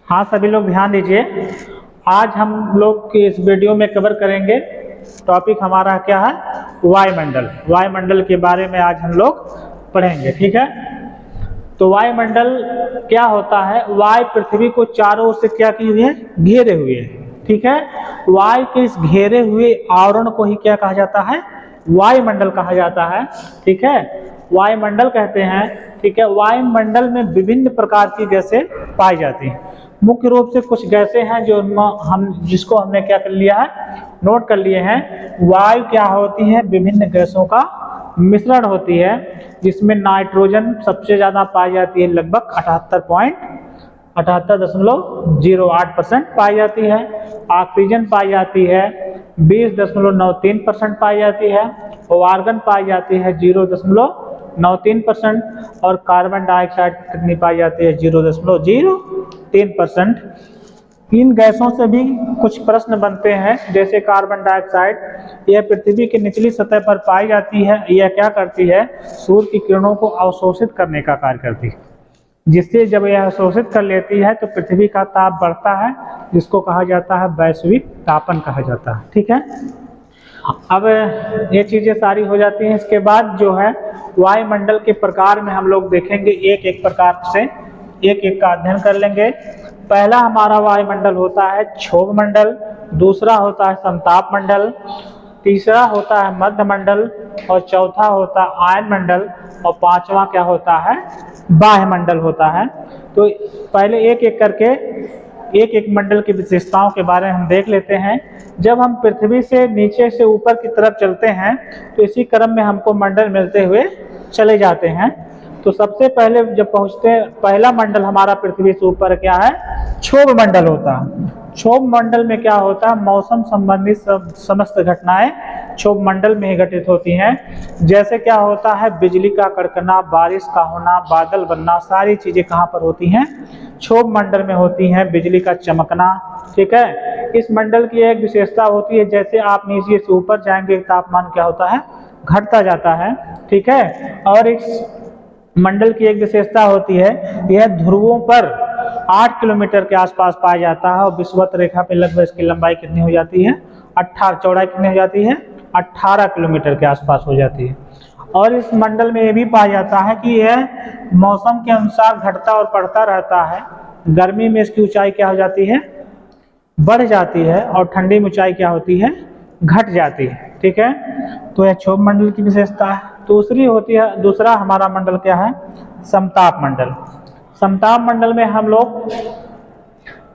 हाँ सभी लोग ध्यान दीजिए। आज हम लोग इस वीडियो में कवर करेंगे, टॉपिक हमारा क्या है, वायुमंडल। वायुमंडल के बारे में आज हम लोग पढ़ेंगे, ठीक है। तो वायुमंडल क्या होता है, वायु पृथ्वी को चारों ओर से क्या की हुई है, घेरे हुए है, ठीक है। वायु के इस घेरे हुए आवरण को ही क्या कहा जाता है, वायुमंडल कहा जाता है, ठीक है। वायुमंडल कहते हैं, ठीक है। वायुमंडल में विभिन्न प्रकार की गैसें पाई जाती हैं। मुख्य रूप से कुछ गैसें हैं जो जिसको हमने क्या कर लिया है, नोट कर लिए हैं। वायु क्या होती है, विभिन्न गैसों का मिश्रण होती है, जिसमें नाइट्रोजन सबसे ज्यादा पाई जाती है, लगभग 78.08% पाई जाती है। ऑक्सीजन पाई जाती है 20.93% पाई जाती है। और आर्गन पाई जाती है 0.93%। और कार्बन डाइऑक्साइड कितनी पाई जाती है, 0.03%। इन गैसों से भी कुछ प्रश्न बनते हैं, जैसे कार्बन डाइऑक्साइड, यह पृथ्वी की निचली सतह पर पाई जाती है। यह क्या करती है, सूर्य की किरणों को अवशोषित करने का कार्य करती है, जिससे जब यह अवशोषित कर लेती है तो पृथ्वी का ताप बढ़ता है, जिसको कहा जाता है वैश्विक तापन कहा जाता है, ठीक है। अब ये चीजें सारी हो जाती हैं। इसके बाद जो है वायुमंडल के प्रकार में हम लोग देखेंगे, एक एक प्रकार से एक एक का अध्ययन कर लेंगे। पहला हमारा वायुमंडल होता है क्षोभ मंडल, दूसरा होता है समताप मंडल, तीसरा होता है मध्य मंडल, और चौथा होता है आयन मंडल, और पांचवा क्या होता है, बाह्य मंडल होता है। तो पहले एक एक करके एक एक मंडल की विशेषताओं के बारे में हम देख लेते हैं। जब हम पृथ्वी से नीचे से ऊपर की तरफ चलते हैं तो इसी क्रम में हमको मंडल मिलते हुए चले जाते हैं। तो सबसे पहले जब पहुंचते हैं, पहला मंडल हमारा पृथ्वी से ऊपर क्या है, क्षोभ मंडल होता है। क्षोभ मंडल में क्या होता है, मौसम संबंधी समस्त घटनाएं क्षोभ मंडल में ही घटित होती हैं। जैसे क्या होता है, बिजली का कड़कना, बारिश का होना, बादल बनना, सारी चीजें कहाँ पर होती हैं, क्षोभ मंडल में होती हैं। बिजली का चमकना, ठीक है। इस मंडल की एक विशेषता होती है, जैसे आप नीचे से ऊपर जाएंगे तापमान क्या होता है, घटता जाता है, ठीक है। और इस मंडल की एक विशेषता होती है, यह ध्रुवों पर 8 किलोमीटर के आसपास पाया जाता है, और विषुवत रेखा पे लगभग इसकी लंबाई कितनी हो जाती है, 18, चौड़ाई कितनी हो जाती है, 18 किलोमीटर के आसपास हो जाती है। और इस मंडल में यह भी पाया जाता है कि यह मौसम के अनुसार घटता और बढ़ता रहता है। गर्मी में इसकी ऊंचाई क्या हो जाती है, बढ़ जाती है, और ठंडी में ऊंचाई क्या होती है, घट जाती है, ठीक है। तो यह क्षोभ मंडल की विशेषता है। दूसरी होती है, दूसरा हमारा मंडल क्या है, समताप मंडल। समताप मंडल में हम लोग,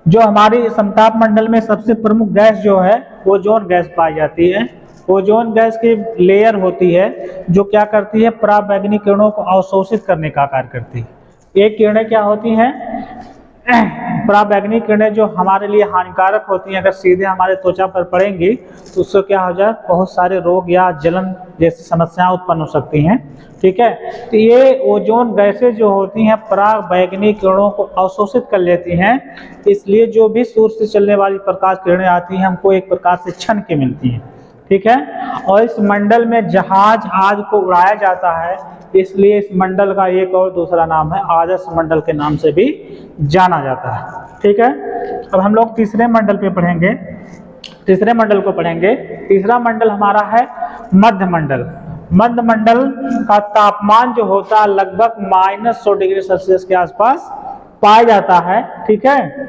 जो हमारी समताप मंडल में सबसे प्रमुख गैस जो है, ओजोन गैस पाई जाती है। ओजोन गैस की लेयर होती है जो क्या करती है, पराबैंगनी किरणों को अवशोषित करने का कार्य करती है। ये किरणें क्या होती हैं, पराबैंगनी किरणें जो हमारे लिए हानिकारक होती हैं, अगर सीधे हमारे त्वचा पर पड़ेंगी तो उससे क्या हो जाए, बहुत सारे रोग या जलन जैसी समस्याएं उत्पन्न हो सकती हैं, ठीक है। तो ये ओजोन गैसें जो होती हैं पराबैंगनी किरणों को अवशोषित कर लेती हैं, इसलिए जो भी सूर्य से चलने वाली प्रकाश किरणें आती हैं हमको एक प्रकार से छन के मिलती हैं, ठीक है। और इस मंडल में जहाज आज को उड़ाया जाता है, इसलिए इस मंडल का एक और दूसरा नाम है आदर्श मंडल के नाम से भी जाना जाता है, ठीक है। अब हम लोग तीसरे मंडल पे पढ़ेंगे, तीसरे मंडल को पढ़ेंगे। तीसरा मंडल हमारा है मध्य मंडल। मध्य मंडल का तापमान जो होता है लगभग -100 डिग्री सेल्सियस के आसपास पाया जाता है, ठीक है।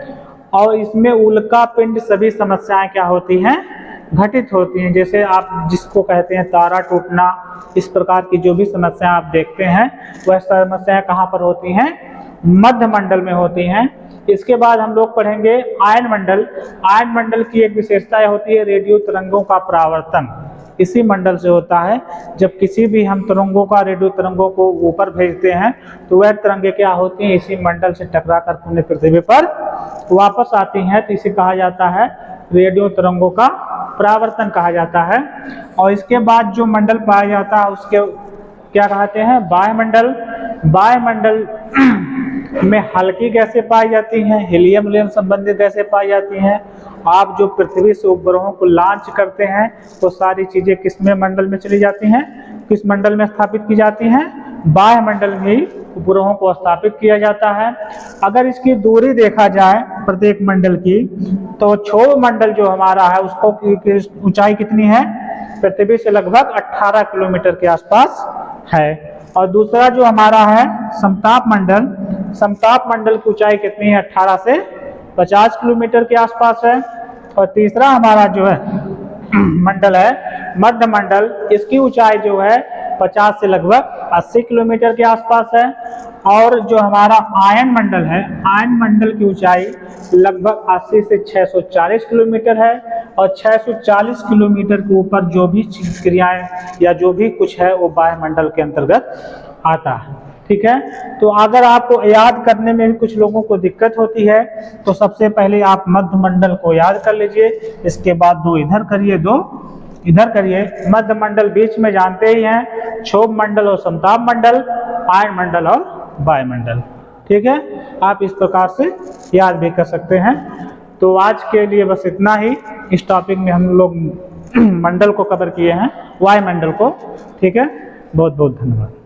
और इसमें उल्का पिंड सभी समस्याएं क्या होती हैं, घटित होती हैं। जैसे आप जिसको कहते हैं तारा टूटना, इस प्रकार की जो भी समस्या आप देखते हैं वह समस्याएं कहाँ पर होती हैं, मध्य मंडल में होती हैं। इसके बाद हम लोग पढ़ेंगे आयन मंडल। आयन मंडल की एक विशेषता होती है रेडियो तरंगों का परावर्तन, इसी मंडल से होता है। जब किसी भी हम तरंगों का, रेडियो तरंगों को ऊपर भेजते हैं तो वह तरंगे क्या होती हैं, इसी मंडल से टकरा कर पुण्य पृथ्वी पर वापस आती हैं, तो इसे कहा जाता है रेडियो तरंगों का परावर्तन कहा जाता है। और इसके बाद जो मंडल पाया जाता है उसके क्या कहते हैं, वायुमंडल। वायुमंडल में हल्की गैसें पाई जाती हैं, हीलियम संबंधित गैसें पाई जाती हैं। आप जो पृथ्वी से उपग्रहों को लॉन्च करते हैं वो सारी चीजें किस में मंडल में चली जाती हैं, किस मंडल में स्थापित की जाती हैं, वायुमंडल में ही उपग्रहों को स्थापित किया जाता है। अगर इसकी दूरी देखा जाए प्रत्येक मंडल की, तो क्षोभ मंडल जो हमारा है उसको की ऊंचाई कितनी है, पृथ्वी से लगभग 18 किलोमीटर के आसपास है। और दूसरा जो हमारा है समताप मंडल, समताप मंडल की ऊंचाई कितनी है, 18 से 50 किलोमीटर के आसपास है। और तीसरा हमारा जो है मंडल है मध्य मंडल, इसकी ऊंचाई जो है 50 से लगभग 80 किलोमीटर के आसपास है। और जो हमारा आयन मंडल है, आयन मंडल की ऊंचाई लगभग 80 से 640 किलोमीटर है। और 640 किलोमीटर के ऊपर जो भी क्रियाएं या जो भी कुछ है वो वायुमंडल के अंतर्गत आता है। ठीक है, तो अगर आपको याद करने में भी कुछ लोगों को दिक्कत होती है तो सबसे पहले आप मध्य मंडल को याद कर लीजिए, इसके बाद दो इधर करिए, दो इधर करिए। मध्य मंडल बीच में जानते ही हैं, क्षोभ मंडल और समताप मंडल, आयन मंडल और वायुमंडल। ठीक है, आप इस प्रकार से याद भी कर सकते हैं। तो आज के लिए बस इतना ही। इस टॉपिक में हम लोग मंडल को कवर किए हैं, वायुमंडल को। ठीक है, बहुत बहुत धन्यवाद।